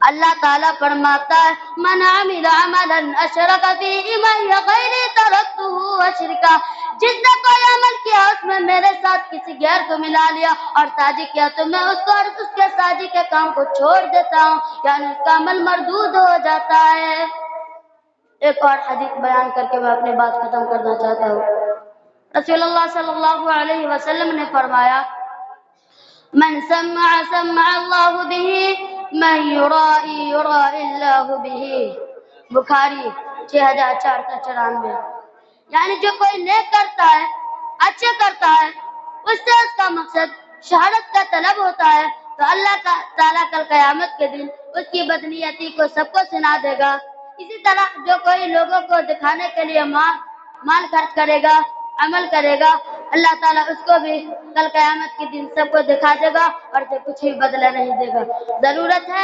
اللہ تعالیٰ فرماتا ہے من عمل عملا اشرک فیہ معی غیری ترکتہ وشرکا، جس نے کوئی عمل کیا اس میں میرے ساتھ کسی غیر کو ملا لیا اور سازی کیا تو میں اس کو اور اس کے سازی کے کام کو چھوڑ دیتا ہوں، یعنی اس کا عمل مردود ہو جاتا ہے۔ ایک اور حدیث بیان کر کے میں اپنی بات ختم کرنا چاہتا ہوں۔ رسول اللہ صلی اللہ علیہ وسلم نے فرمایا من سمع سمع اللہ به من یرائی یرائی اللہ به، بخاری 6494۔ یعنی جو کوئی نیک کرتا ہے، اچھے کرتا ہے، اس سے اس کا مقصد شہادت کا طلب ہوتا ہے تو اللہ تعالیٰ کل قیامت کے دن اس کی بدنیتی کو سب کو سنا دے گا۔ اسی طرح جو کوئی لوگوں کو دکھانے کے لیے مال خرچ کرے گا، عمل کرے گا، اللہ تعالیٰ اس کو بھی کل قیامت کے دن سب کو دکھا دے گا اور اسے کچھ بھی بدلہ نہیں دے گا۔ ضرورت ہے